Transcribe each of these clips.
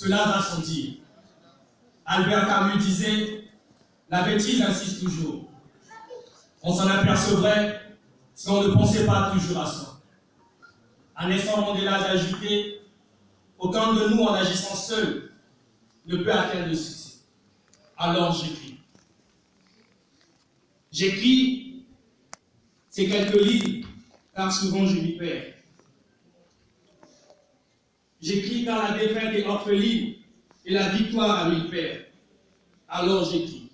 cela va sans dire. Albert Camus disait, la bêtise insiste toujours. On s'en apercevrait si on ne pensait pas toujours à soi. En Nelson Mandela d'ajouter, aucun de nous en agissant seul ne peut atteindre le succès. Alors j'écris. J'écris ces quelques lignes, car souvent je m'y perds. J'écris car la défaite est orpheline et la victoire a mille pères. Alors j'écris.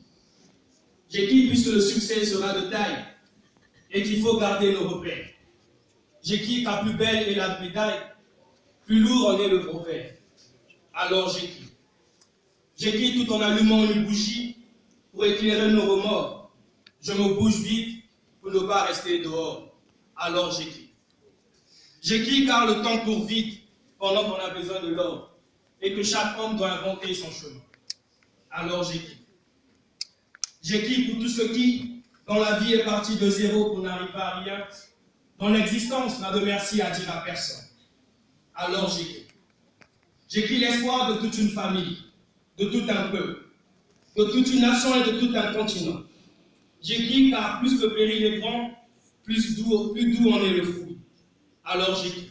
J'écris puisque le succès sera de taille et qu'il faut garder nos repères. J'écris car plus belle est la médaille, plus lourd en est le proverbe. Alors j'écris. J'écris tout en allumant une bougie pour éclairer nos remords. Je me bouge vite pour ne pas rester dehors. Alors j'écris. J'écris car le temps court vite pendant qu'on a besoin de l'or et que chaque homme doit inventer son chemin. Alors j'écris. J'écris pour tous ceux qui, dans la vie, est parti de zéro pour n'arriver à rien, dont l'existence n'a de merci à dire à personne. Alors j'écris. J'écris l'espoir de toute une famille, de tout un peuple, de toute une nation et de tout un continent. J'écris car plus le péril est grand, plus doux en est le fruit. Alors j'écris.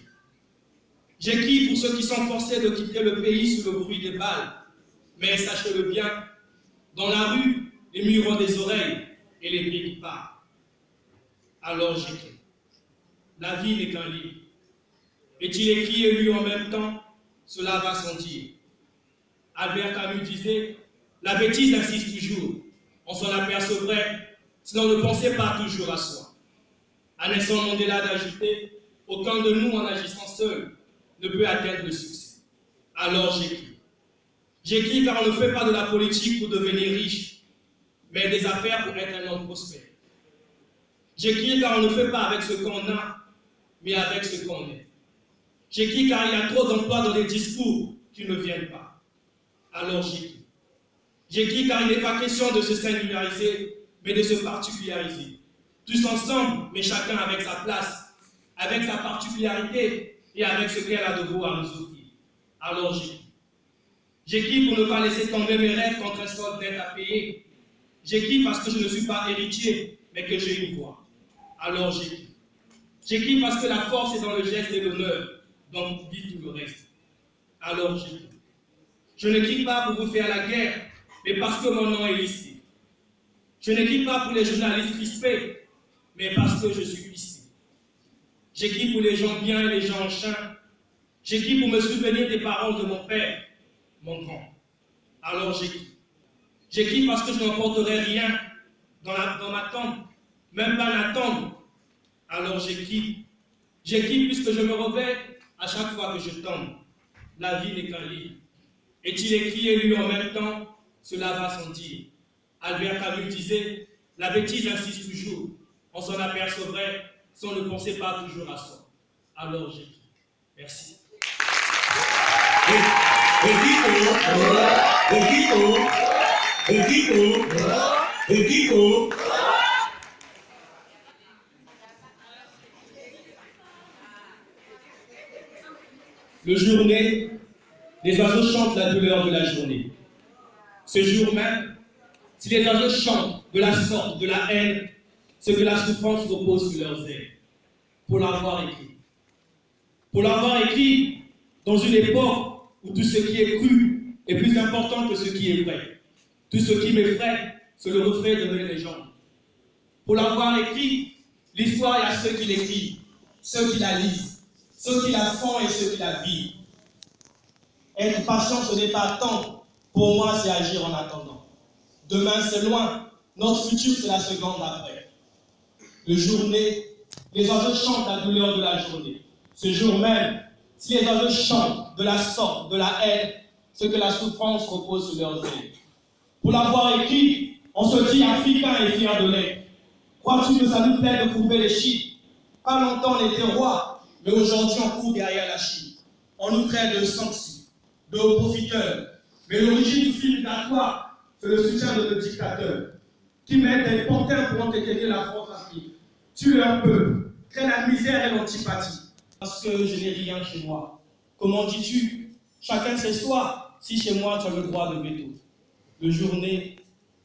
J'écris pour ceux qui sont forcés de quitter le pays sous le bruit des balles. Mais sachez-le bien, dans la rue, les murs ont des oreilles et les pieds parlent. Alors j'écris. La vie n'est qu'un livre. Est-il écrit et lu en même temps? Cela va sans dire. Albert Camus disait, la bêtise insiste toujours. On s'en apercevrait si l'on ne pensait pas toujours à soi. À Nelson Mandela d'ajouter, aucun de nous en agissant seul ne peut atteindre le succès. Alors j'écris. J'écris car on ne fait pas de la politique pour devenir riche, mais des affaires pour être un homme prospère. J'écris car on ne fait pas avec ce qu'on a, mais avec ce qu'on est. J'écris car il y a trop d'emplois dans les discours qui ne viennent pas. Alors j'écris. J'écris car il n'est pas question de se singulariser, mais de se particulariser. Tous ensemble, mais chacun avec sa place, avec sa particularité et avec ce qu'elle a de beau à nous offrir. Alors j'écris. J'écris pour ne pas laisser tomber mes rêves contre un solde dette à payer. J'écris parce que je ne suis pas héritier, mais que j'ai une voix. Alors j'écris. J'écris parce que la force est dans le geste et l'honneur, donc dit tout le reste. Alors j'écris. Je n'écris pas pour vous faire la guerre, mais parce que mon nom est listé. Je n'écris pas pour les journalistes crispés, mais parce que je suis ici. J'écris pour les gens bien et les gens en chien. J'écris pour me souvenir des paroles de mon père, mon grand. Alors j'écris. J'écris parce que je n'emporterai rien dans ma tombe, même pas la tombe. Alors j'écris. J'écris puisque je me réveille à chaque fois que je tombe. La vie n'est qu'un livre. Est-il écrit et lu en même temps? Cela va sans dire. Albert Camus disait, la bêtise insiste toujours. On s'en apercevrait si on ne pensait pas toujours à soi. Alors j'écris. Merci. Le jour né, les oiseaux chantent la douleur de la journée. Ce jour même, si les oiseaux chantent de la sorte, de la haine, c'est que la souffrance repose sur leurs ailes. Pour l'avoir écrit. Pour l'avoir écrit dans une époque où tout ce qui est cru est plus important que ce qui est vrai. Tout ce qui m'effraie, c'est le reflet de mes légendes. Pour l'avoir écrit, l'histoire est à ceux qui l'écrivent, ceux qui la lisent, ceux qui la font et ceux qui la vivent. Être patient, ce n'est pas attendre. Pour moi, c'est agir en attendant. Demain, c'est loin. Notre futur, c'est la seconde après. Le jour né, les oiseaux chantent la douleur de la journée. Ce jour même, si les oiseaux chantent de la sorte, de la haine, c'est que la souffrance repose sur leurs ailes. Pour l'avoir écrit, on se dit africain et fier de l'être. Crois-tu que ça nous plaît de couper les chiffres? Pas longtemps on était rois, mais aujourd'hui on court derrière la Chine. On nous traite de sanctions, de hauts profiteurs. Mais l'origine du film migratoire, c'est le soutien de nos dictateurs, qui mettent des panthères pour enterrer la France-Afrique, tuer un peuple, créer la misère et l'antipathie. Parce que je n'ai rien chez moi. Comment dis-tu? Chacun sait soi, si chez moi tu as le droit de veto. Le jour né,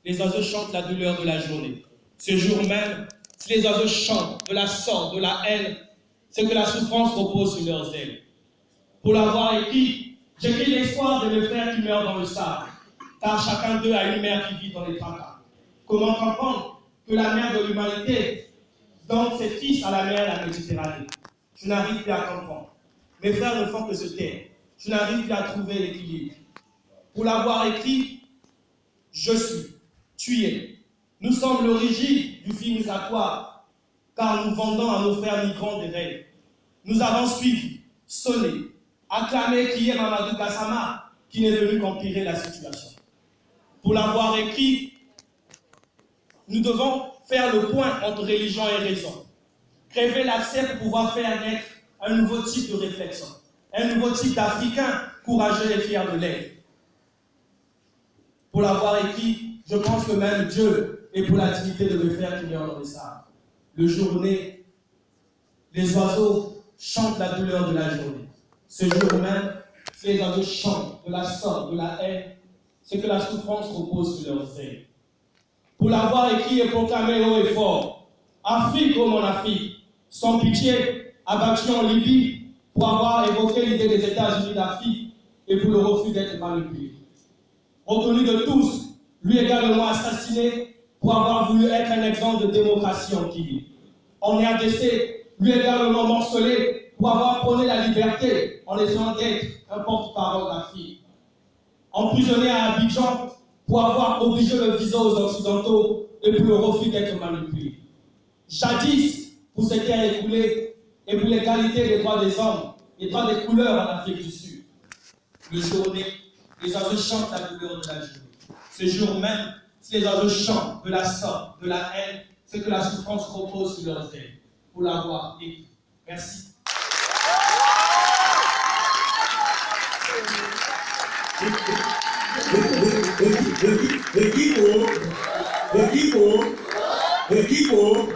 les oiseaux chantent la douleur de la journée. Ce jour même, si les oiseaux chantent de la sorte, de la haine, c'est que la souffrance repose sur leurs ailes. Pour l'avoir écrit, j'écris l'espoir de mes frères qui meurent dans le sable, car chacun d'eux a une mère qui vit dans les tracas. Comment comprendre que la mère de l'humanité donne ses fils à la mer de la Méditerranée? Je n'arrive plus à comprendre. Mes frères ne font que se taire. Je n'arrive plus à trouver l'équilibre. Pour l'avoir écrit, je suis, tu es. Nous sommes l'origine du film migratoire, car nous vendons à nos frères migrants des rêves. Nous avons suivi, sonné, acclamé, crié Mamadou Gassama, qui n'est venu qu'empirer la situation. Pour l'avoir écrit, nous devons faire le point entre religion et raison. Créer l'accès pour pouvoir faire naître un nouveau type de réflexion, un nouveau type d'Africain courageux et fier de l'être. Pour l'avoir écrit, je pense que même Dieu est pour la dignité de mes frères qui meurent dans les sables. Le jour né, les oiseaux chantent la douleur de la journée. Ce jour même, si les oiseaux chantent de la sorte, de la haine, c'est que la souffrance repose sur leurs ailes. Pour l'avoir écrit et proclamé haut et fort, Afrique, ô mon Afrique, sans pitié, abattu en Libye, pour avoir évoqué l'idée des États-Unis d'Afrique et pour le refus d'être manipulé. Reconnu de tous, lui également assassiné pour avoir voulu être un exemple de démocratie en Guinée. En RDC, lui également morcelé pour avoir prôné la liberté en essayant d'être un porte-parole d'Afrique. Emprisonné à Abidjan pour avoir obligé le visa aux Occidentaux et pour le refus d'être manipulé. Jadis, pour ce qui a écoulé et pour l'égalité des droits des hommes, les droits des couleurs en Afrique du Sud. Le jour né, les oiseaux chantent la douleur de la journée. Ce jour même, si les oiseaux chantent de la sorte, de la haine, c'est que la souffrance repose sur leurs ailes. Pour l'avoir écrit. Merci. Equipo,